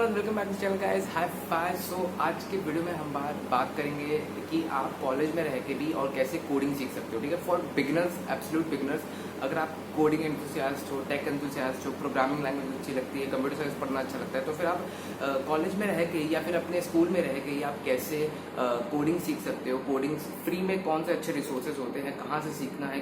Everyone, welcome back to channel guys. High five. सो आज के वीडियो में हम बात करेंगे कि आप कॉलेज में रह के भी और कैसे कोडिंग सीख सकते हो। ठीक है, फॉर बिगिनर्स, एब्सोल्यूट बिगिनर्स। अगर आप कोडिंग एंथुसियास्ट हो, टेक एंथुसियास्ट हो, प्रोग्रामिंग लैंग्वेज अच्छी लगती है, कंप्यूटर साइंस पढ़ना अच्छा लगता है, तो फिर आप कॉलेज में रह के या फिर अपने स्कूल में रह के आप कैसे कोडिंग सीख सकते हो। कोडिंग फ्री में कौन से अच्छे रिसोर्सेज होते हैं, कहाँ से सीखना है,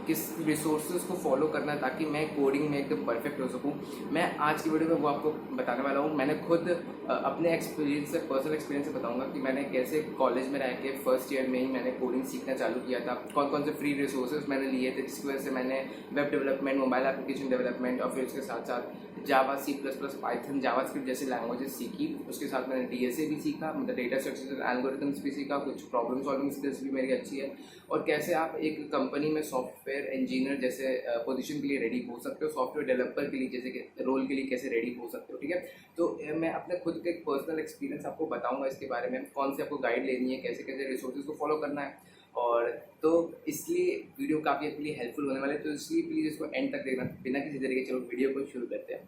किस रिसोर्सेज को फॉलो करना है ताकि मैं कोडिंग में एकदम परफेक्ट हो सकूं। मैं आज की वीडियो में वो आपको बताने वाला हूं। मैंने खुद अपने एक्सपीरियंस से, पर्सनल एक्सपीरियंस से बताऊंगा कि मैंने कैसे कॉलेज में रह के फर्स्ट ईयर में ही मैंने कोडिंग सीखना चालू किया था, कौन कौन से फ्री रिसोर्सेज मैंने लिए थे, जिसकी वजह से मैंने web development, mobile application development और फिर उसके साथ साथ Java, C plus plus, Python, JavaScript जैसे लैंग्वेजेस सीखी। उसके साथ मैंने डीएसए भी सीखा, मतलब डेटा स्ट्रक्चर्स एंड एल्गोरिथम्स भी सीखा, कुछ प्रॉब्लम सॉल्विंग स्किल्स भी मेरी अच्छी है, और कैसे आप एक कंपनी में सॉफ्टवेयर इंजीनियर जैसे पोजीशन के लिए रेडी हो सकते हो, सॉफ्टवेयर डेवलपर के लिए जैसे कि रोल के लिए कैसे रेडी हो सकते हो। ठीक है, तो मैं अपने खुद के एक पर्सनल एक्सपीरियंस आपको बताऊंगा इसके बारे में, कौन से आपको गाइड लेनी है, कैसे कैसे रिसोर्सेज को फॉलो करना है। और तो इसलिए वीडियो काफ़ी आपके लिए हेल्पफुल होने वाले है, तो इसलिए प्लीज़ इसको एंड तक देखना। बिना किसी तरीके चलो वीडियो को शुरू करते हैं।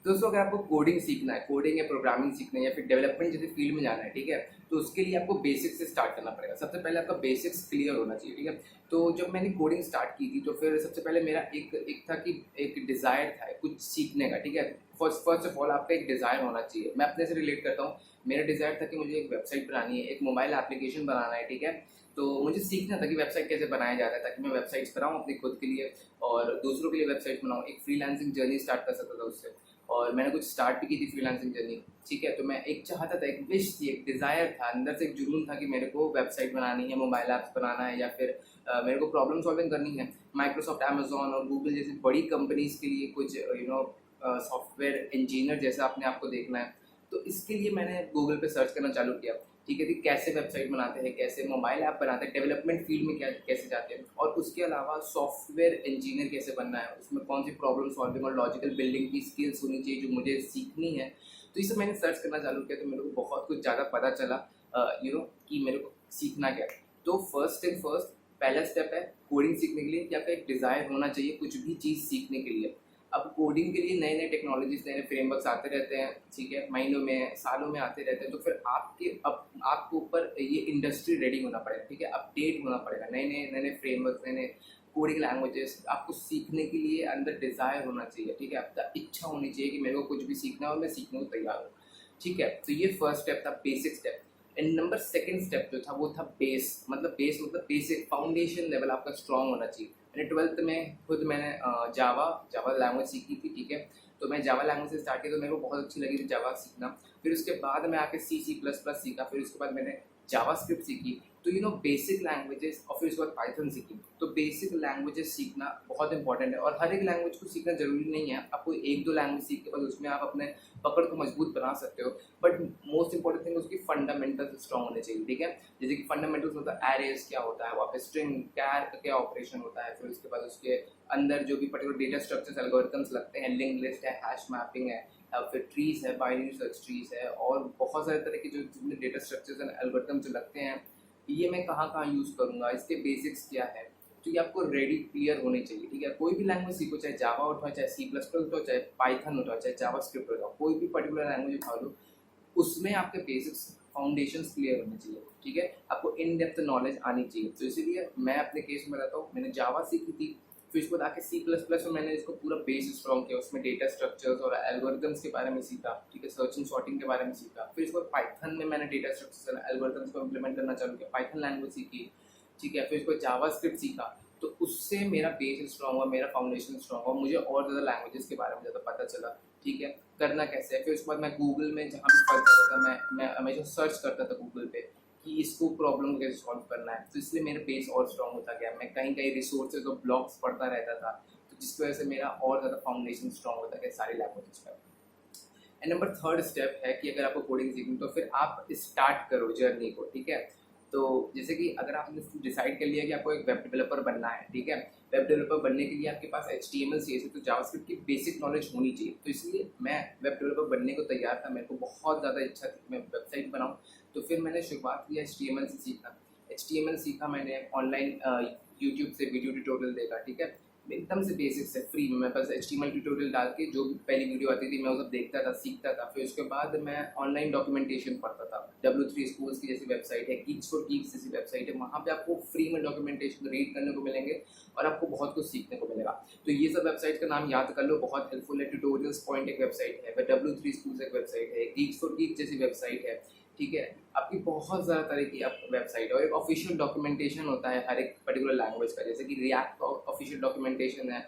दोस्तों, अगर आपको कोडिंग सीखना है, कोडिंग या प्रोग्रामिंग सीखना है या फिर डेवलपमेंट जैसे फील्ड में जाना है, ठीक है, तो उसके लिए आपको बेसिक्स से स्टार्ट करना पड़ेगा। सबसे पहले आपका बेसिक्स क्लियर होना चाहिए। ठीक है, तो जब मैंने कोडिंग स्टार्ट की थी तो फिर सबसे पहले मेरा एक था कि एक डिज़ायर था कुछ सीखने का। ठीक है, फर्स्ट ऑफ ऑल आपका एक डिज़ायर होना चाहिए। मैं अपने से रिलेट करता हूँ। मेरा डिज़ायर था कि मुझे एक वेबसाइट बनानी है, एक मोबाइल एप्लीकेशन बनाना है। ठीक है, तो मुझे सीखना था कि वेबसाइट कैसे बनाया जाता है ताकि मैं वेबसाइट्स बनाऊँ अपने खुद के लिए और दूसरों के लिए वेबसाइट बनाऊँ। एक फ्रीलांसिंग जर्नी स्टार्ट कर सकता था उससे, और मैंने कुछ स्टार्ट भी की थी फ्रीलांसिंग जर्नी। ठीक है, तो मैं एक चाहता था, एक विश थी, एक डिज़ायर था, अंदर से एक जुनून था कि मेरे को वेबसाइट बनानी है, मोबाइल ऐप्स बनाना है, या फिर मेरे को प्रॉब्लम सॉल्विंग करनी है। माइक्रोसॉफ्ट, अमेजोन और गूगल जैसी बड़ी कंपनीज के लिए कुछ सॉफ्टवेयर इंजीनियर जैसा अपने आप को देखना है, तो इसके लिए मैंने गूगल पे सर्च करना चालू किया। ठीक है, कि कैसे वेबसाइट बनाते हैं, कैसे मोबाइल ऐप बनाते हैं, डेवलपमेंट फील्ड में क्या कैसे जाते हैं, और उसके अलावा सॉफ्टवेयर इंजीनियर कैसे बनना है, उसमें कौन सी प्रॉब्लम सॉल्विंग और लॉजिकल बिल्डिंग की स्किल्स होनी चाहिए जो मुझे सीखनी है। तो इसे मैंने सर्च करना चालू किया, तो मेरे को बहुत कुछ ज़्यादा पता चला कि मेरे को सीखना क्या है। तो फर्स्ट एंड फर्स्ट पहला स्टेप है कोडिंग सीखने के लिए कि आपका एक डिज़ायर होना चाहिए कुछ भी चीज़ सीखने के लिए। अब कोडिंग के लिए नए नए टेक्नोलॉजीज, नए नए फ्रेमवर्क्स आते रहते हैं। ठीक है, महीनों में, सालों में आते रहते हैं, तो फिर आपके ऊपर ये इंडस्ट्री रेडी होना पड़ेगा। ठीक है, अपडेट होना पड़ेगा, नए नए फ्रेमवर्क, नए नए कोडिंग लैंग्वेजेस आपको सीखने के लिए अंदर डिज़ायर होना चाहिए। ठीक है, आपका इच्छा होनी चाहिए कि मेरे को कुछ भी सीखना है और मैं सीखने को तैयार हूँ। ठीक है, तो ये फर्स्ट स्टेप था, basic step. And number second step जो था वो था बेस, मतलब बेसिक फाउंडेशन लेवल आपका स्ट्रांग होना चाहिए। मैंने ट्वेल्थ में खुद मैंने जावा लैंग्वेज सीखी थी। ठीक है, तो मैं जावा लैंग्वेज से स्टार्ट किया, तो मेरे को बहुत अच्छी लगी थी जावा सीखना। फिर उसके बाद मैं आके सी प्लस प्लस सीखा, फिर उसके बाद मैंने जावास्क्रिप्ट सीखी, तो बेसिक लैंग्वेजेस, और फिर उसके बाद पाइथन सीखी। तो बेसिक लैंग्वेजेस सीखना बहुत इंपॉर्टेंट है, और हर एक लैंग्वेज को सीखना जरूरी नहीं है। आपको एक दो लैंग्वेज सीख के बाद उसमें आप अपने पकड़ को मजबूत बना सकते हो, बट मोस्ट इंपॉर्टेंट थिंग उसकी फंडामेंटल्स स्ट्रॉन्ग होने चाहिए। ठीक है, जैसे कि फंडामेंटल्स होता है एरेज क्या होता है, वहाँ पे स्ट्रिंग क्या ऑपरेशन होता है, फिर उसके बाद उसके अंदर जो भी पर्टिकुलर डेटा स्ट्रक्चर्स, एल्गोरिथम्स लगते हैं, लिंक लिस्ट है, हैश मैपिंग है, फिर ट्रीज है, बाइनरी सर्च ट्रीज है, और बहुत सारे तरह के जो जितने डेटा स्ट्रक्चर्स एंड एल्गोरिथम जो लगते हैं, ये मैं कहाँ कहाँ यूज़ करूँगा, इसके बेसिक्स क्या है, तो ये आपको रेडी क्लियर होने चाहिए। ठीक है, कोई भी लैंग्वेज सीखो, चाहे जावा उठाओ, चाहे सी प्लस प्लस उठाओ, चाहे पाइथन उठाओ, चाहे जावास्क्रिप्ट उठाओ, कोई भी पर्टिकुलर लैंग्वेज उठा लो, उसमें आपके बेसिक्स फाउंडेशंस क्लियर होने चाहिए। ठीक है, आपको इन डेप्थ नॉलेज आनी चाहिए। तो इसीलिए मैं अपने केस में रहता हूँ, मैंने जावा सीखी थी, फिर इसको आके सी प्लस प्लस में मैंने इसको पूरा बेस स्ट्रॉन्ग किया, उसमें डेटा स्ट्रक्चर्स और एल्गोरिथम्स के बारे में सीखा। ठीक है, सर्चिंग सॉर्टिंग के बारे में सीखा, फिर इसको पाइथन में मैंने डेटा स्ट्रक्चर्स और एल्गोरिथम्स को इम्प्लीमेंट करना चालू किया, पाइथन लैंग्वेज सीखी। ठीक है, फिर इसको जावास्क्रिप्ट सीखा, तो उससे मेरा बेस स्ट्रॉन्ग हुआ, मेरा फाउंडेशन स्ट्रॉन्ग हुआ, मुझे और ज़्यादा लैंग्वेजेस के बारे में ज़्यादा पता चला। ठीक है, करना कैसे है। फिर उसके बाद मैं गूगल में जहाँ भी सर्च करता था, मैं हमेशा सर्च करता था गूगल पे कि इसको प्रॉब्लम को कैसे सॉल्व करना है, तो इसलिए मेरा बेस और स्ट्रॉन्ग होता गया। मैं कहीं कहीं रिसोर्सेज और ब्लॉग्स पढ़ता रहता था, तो जिसकी वजह से मेरा और ज़्यादा फाउंडेशन स्ट्रॉन्ग होता गया सारी लैंग्वेजेस का। एंड नंबर थर्ड स्टेप है कि अगर आपको कोडिंग सीखनी तो फिर आप स्टार्ट करो जर्नी को। ठीक है, तो जैसे कि अगर आपने डिसाइड कर लिया कि आपको एक वेब डेवलपर बनना है, ठीक है, वेब डेवलपर बनने के लिए आपके पास HTML CSS तो जावास्क्रिप्ट की बेसिक नॉलेज होनी चाहिए। तो इसलिए मैं वेब डेवलपर बनने को तैयार था, मेरे को बहुत ज़्यादा इच्छा थी मैं वेबसाइट बनाऊँ। तो फिर मैंने शुरुआत किया HTML से सीखना। HTML सीखा मैंने ऑनलाइन, यूट्यूब से वीडियो ट्यूटोरियल देखा। ठीक है, एकदम से बेसिक से फ्री में, मेरे पास HTML ट्यूटोरियल डाल के जो भी पहली वीडियो आती थी मैं वो सब देखता था, सीखता था। फिर उसके बाद मैं ऑनलाइन डॉक्यूमेंटेशन पढ़ता था। W3 स्कूल्स की जैसी वेबसाइट है, Geeks for Geeks जैसी वेबसाइट है, वहाँ पे आपको फ्री में डॉक्यूमेंटेशन रीड करने को मिलेंगे और आपको बहुत कुछ सीखने को मिलेगा। तो ये सब वेबसाइट का नाम याद कर लो, बहुत हेल्पफुल है। ट्यूटोरियल्स पॉइंट एक वेबसाइट है, W3 स्कूल्स एक वेबसाइट है, Geeks for Geeks जैसी वेबसाइट है, ठीक है। आपकी बहुत ज़्यादा तरह की आप वेबसाइट है और एक ऑफिशियल डॉक्यूमेंटेशन होता है हर एक पर्टिकुलर लैंग्वेज का, जैसे कि रिएक्ट का ऑफिशियल डॉक्यूमेंटेशन है,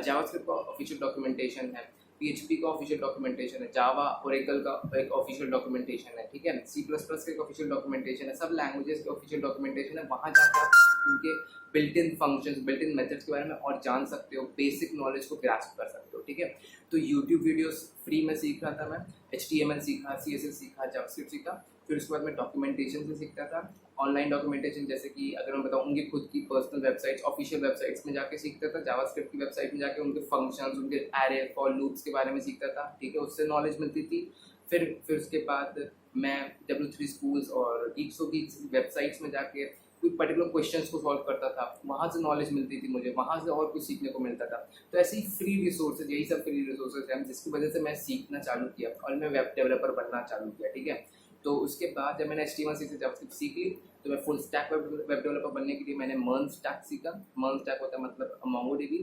जावास्क्रिप्ट का ऑफिशियल डॉक्यूमेंटेशन है, PHP का ऑफिशियल डॉक्यूमेंटेशन है, जावा ओरेकल का एक ऑफिशियल डॉक्यूमेंटेशन है, ठीक है। C++ का एक ऑफिशियल डॉक्यूमेंटेशन है, सब लैंग्वेजेस के ऑफिशियल डॉक्यूमेंटेशन है। वहाँ जाकर आप उनके built in functions, built in methods के बारे में और जान सकते हो, बेसिक नॉलेज को ग्रास्प कर सकते हो, ठीक है। तो यूट्यूब वीडियोस फ्री में सीख रहा था मैं, HTML सीखा, CSS सीखा, जावास्क्रिप्ट सीखा। फिर उसके बाद मैं डॉक्यूमेंटेशन से सीखता था, ऑनलाइन डॉक्यूमेंटेशन, जैसे कि अगर मैं बताऊँ उनकी खुद की पर्सनल वेबसाइट्स, ऑफिशियल वेबसाइट्स में जाके सीखता था, जावास्क्रिप्ट की वेबसाइट में जाके उनके फंक्शंस, उनके एरे फॉर लूप्स के बारे में सीखता था, ठीक है, उससे नॉलेज मिलती थी। फिर उसके बाद मैं W3 स्कूल्स और Geeks for Geeks वेबसाइट्स में जाके कोई पर्टिकुलर क्वेश्चंस को सॉल्व करता था, वहाँ से नॉलेज मिलती थी मुझे, वहाँ से और कुछ सीखने को मिलता था। तो ऐसे ही फ्री रिसोर्सेज, यही सब फ्री रिसोर्सेज हैं जिसकी वजह से मैं सीखना चालू किया और मैं वेब डेवलपर बनना चालू किया, ठीक है। तो उसके बाद जब मैंने HTML से जावास्क्रिप्ट सीख ली तो मैं फुल स्टैक वेब डेवलपर बनने के लिए मैंने मर्न स्टैक सीखा। मर्न स्टैक होता है मतलब MongoDB,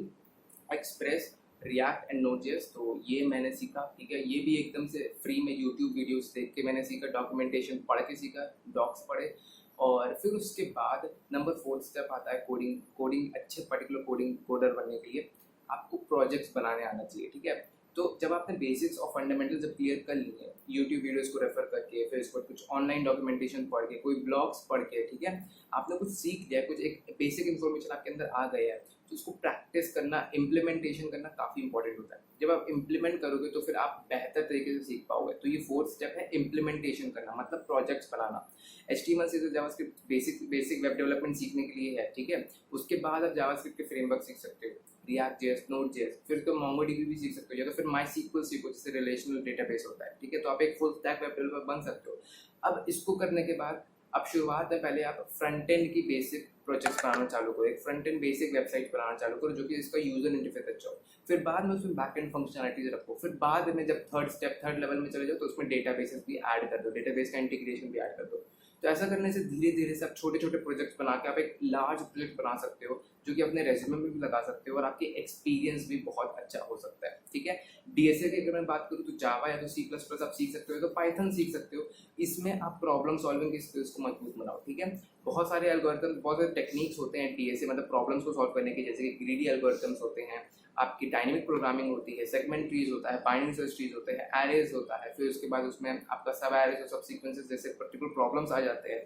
express, react and Node.js. तो ये मैंने सीखा, ठीक है। ये भी एकदम से फ्री में यूट्यूब वीडियोस देख के मैंने सीखा, डॉक्यूमेंटेशन पढ़ के सीखा, डॉक्स पढ़े। और फिर उसके बाद नंबर 4 स्टेप आता है कोडिंग। कोडिंग अच्छे पर्टिकुलर कोडर बनने के लिए आपको प्रोजेक्ट्स बनाने आना चाहिए, ठीक है। तो जब आपने बेसिक्स और फंडामेंटल जब क्लियर कर लिए यूट्यूब वीडियोस को रेफर करके, फिर इसको कुछ ऑनलाइन डॉक्यूमेंटेशन पढ़ के, कोई ब्लॉग्स पढ़ के, ठीक है, आपने कुछ सीख लिया, कुछ एक बेसिक इन्फॉर्मेशन आपके अंदर आ गया है, तो उसको प्रैक्टिस करना, इम्प्लीमेंटेशन करना काफ़ी इंपॉर्टेंट होता है। जब आप इम्प्लीमेंट करोगे तो फिर आप बेहतर तरीके से सीख पाओगे। तो ये 4th स्टेप है इम्प्लीमेंटेशन करना, मतलब प्रोजेक्ट्स बनाना। HTML से जावास्क्रिप्ट बेसिक वेब डेवलपमेंट सीखने के लिए है, ठीक है। उसके बाद आप जावास्क्रिप्ट के फ्रेमवर्क सीख सकते हो, React.js, Node.js, फिर तो MongoDB भी सीख सकते हो, या तो फिर MySQL सीखो जिससे रिलेशनल डेटाबेस होता है, ठीक है। तो आप एक फुल स्टैक वेब डेवलपर बन सकते हो। अब इसको करने के बाद अब शुरुआत है, पहले आप फ्रंट एंड की बेसिक प्रोजेक्ट्स बनाना चालू करो, एक फ्रंट एंड बेसिक वेबसाइट बनाना चालू करो जो कि इसका यूजर इंटरफेस अच्छा हो। फिर बाद में उसमें बैक एंड फंक्शनलिटीज रखो। फिर बाद में जब थर्ड लेवल में चले जाओ तो उसमें डेटाबेसेस भी ऐड कर दो, डेटाबेस का इंटीग्रेशन भी ऐड कर दो। तो ऐसा करने से धीरे धीरे से आप छोटे छोटे प्रोजेक्ट्स बना के आप एक लार्ज प्रोजेक्ट बना सकते हो जो कि अपने रेज्यूमे में भी लगा सकते हो और आपके एक्सपीरियंस भी बहुत अच्छा हो सकता है, ठीक है। DSA की अगर मैं बात करूँ तो जावा या तो C++ आप सीख सकते हो, तो पाइथन सीख सकते हो। इसमें आप प्रॉब्लम सॉल्विंग की स्किल्स को मजबूत बनाओ, ठीक है। बहुत सारे एल्गोरिथम, बहुत सारे टेक्निक्स होते हैं DSA मतलब प्रॉब्लम्स को सॉल्व करने के, जैसे कि ग्रीडी एल्गोरिथम्स होते हैं, आपकी डायनेमिक प्रोग्रामिंग होती है, सेगमेंट ट्रीज होता है, बाइनरी सर्च ट्रीज होते हैं, एरेज होता है, फिर उसके बाद उसमें आपका सब एरेज और सब सीक्वेंसेस जैसे पर्टिकुलर प्रॉब्लम्स आ जाते हैं,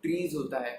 ट्रीज होता है,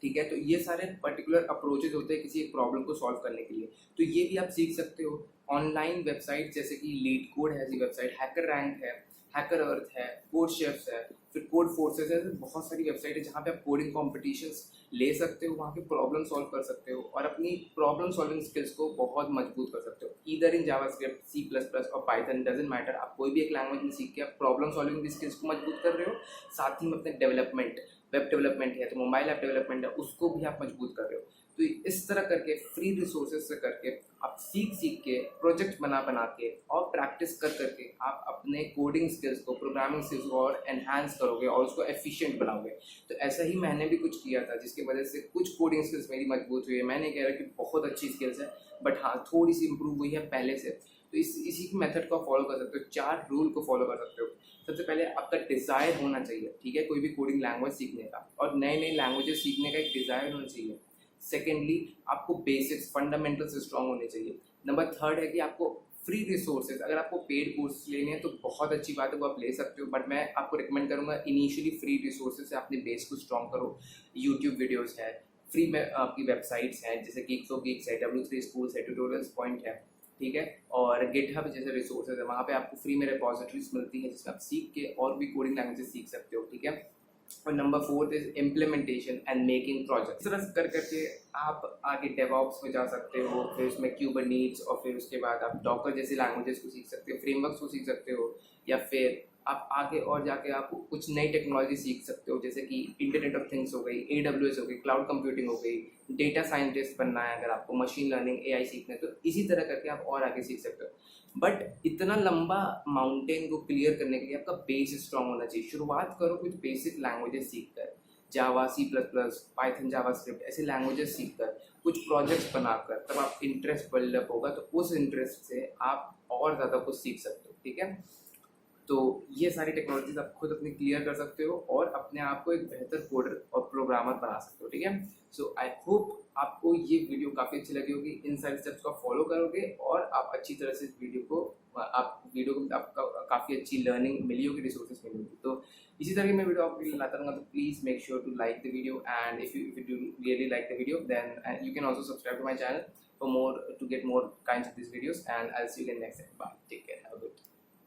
ठीक है। तो ये सारे पर्टिकुलर अप्रोचेज होते हैं किसी एक प्रॉब्लम को सॉल्व करने के लिए। तो ये भी आप सीख सकते हो। ऑनलाइन वेबसाइट जैसे कि लीड कोड है ऐसी वेबसाइट, हैकर रैंक है, हैकर अर्थ है, कोड शेफ्स है, फिर कोड फोर्सेस है, बहुत सारी वेबसाइट है जहाँ पे आप कोडिंग कॉम्पिटिशन्स ले सकते हो, वहाँ पे प्रॉब्लम सॉल्व कर सकते हो और अपनी प्रॉब्लम सॉल्विंग स्किल्स को बहुत मजबूत कर सकते हो। ईदर इन जावास्क्रिप्ट, C++ और पाइथन, डजंट मैटर, आप कोई भी एक लैंग्वेज में सीख के आप प्रॉब्लम सॉल्विंग की स्किल्स को मजबूत कर रहे हो, साथ ही में अपने डेवलपमेंट, वेब डेवलपमेंट है तो मोबाइल ऐप डेवलपमेंट है उसको भी आप मजबूत कर रहे हो। तो इस तरह करके फ्री रिसोर्सेज से करके आप सीख के प्रोजेक्ट बना के और प्रैक्टिस करके आप अपने कोडिंग स्किल्स को, प्रोग्रामिंग स्किल्स को और एनहांस करोगे और उसको एफिशिएंट बनाओगे। तो ऐसा ही मैंने भी कुछ किया था जिसकी वजह से कुछ कोडिंग स्किल्स मेरी मजबूत हुई है। मैं नहीं कह रहा कि बहुत अच्छी स्किल्स है, बट हाँ थोड़ी सी इंप्रूव हुई है पहले से। तो इसी मेथड को फॉलो कर सकते हो, 4 रूल को फॉलो कर सकते हो। सबसे पहले आपका डिज़ायर होना चाहिए, ठीक है, कोई भी कोडिंग लैंग्वेज सीखने का और नए नए लैंग्वेजेस सीखने का एक डिज़ायर होना चाहिए। सेकेंडली आपको बेसिक्स, फंडामेंटल्स स्ट्रॉन्ग होने चाहिए। नंबर 3 है कि आपको फ्री रिसोर्सेज, अगर आपको पेड कोर्स लेने हैं तो बहुत अच्छी बात है, वो आप ले सकते हो, बट मैं आपको रिकमेंड करूँगा इनिशियली फ्री रिसोर्सेज से अपने बेस को स्ट्रॉन्ग करो। यूट्यूब वीडियोज़ है, फ्री में आपकी वेबसाइट्स हैं जैसे Geeks for Geeks है, W3 स्कूल्स है, ट्यूटोरियल्स पॉइंट है, ठीक है, और गिटहब जैसे रिसोर्सेज है, वहाँ पे आपको फ्री में रिपोजिटरीज मिलती है जिसमें आप सीख के और भी कोडिंग लैंग्वेजेस सीख सकते हो, ठीक है। और number 4 is implementation and making project. इस तरह कर करके आप आगे डेवऑप्स में जा सकते हो, फिर उसमें क्यूबरनीट्स और फिर उसके बाद आप डॉकर जैसी लैंग्वेजेस को सीख सकते हो, फ्रेमवर्क्स को सीख सकते हो, या फिर आप आगे और जाके आप कुछ नई टेक्नोलॉजी सीख सकते हो, जैसे कि इंटरनेट ऑफ थिंग्स हो गई, AWS हो गई, क्लाउड कंप्यूटिंग हो गई, डेटा साइंटिस्ट बनना है अगर आपको, मशीन लर्निंग, AI सीखना है, तो इसी तरह करके आप और आगे सीख सकते हो। बट इतना लंबा माउंटेन को क्लियर करने के लिए आपका बेस स्ट्रांग होना चाहिए। शुरुआत करो कुछ बेसिक लैंग्वेजेस सीख कर, जावा, C++, पाइथन, जावास्क्रिप्ट, ऐसे लैंग्वेजेस सीख कर, कुछ प्रोजेक्ट्स बनाकर, तब आप इंटरेस्ट बिल्डअप होगा तो उस इंटरेस्ट से आप और ज़्यादा कुछ सीख सकते हो, ठीक है। तो ये सारी टेक्नोलॉजीज आप खुद अपनी क्लियर कर सकते हो और अपने आप को एक बेहतर कोडर और प्रोग्रामर बना सकते हो, ठीक है। सो आई होप आपको ये वीडियो काफ़ी अच्छी लगी होगी, इन सारे स्टेप्स को फॉलो करोगे और आप अच्छी तरह से इस वीडियो को आपका काफ़ी अच्छी लर्निंग मिली होगी, रिसोर्सेज मिली होगी। तो इसी तरह की मैं वीडियो आपके लिए लाता रहूँगा, तो please make sure to like the video, and if you do really like the video then you can also subscribe to my channel for more to get more kinds of these videos, and I'll see you again next time. Bye, take care, have a good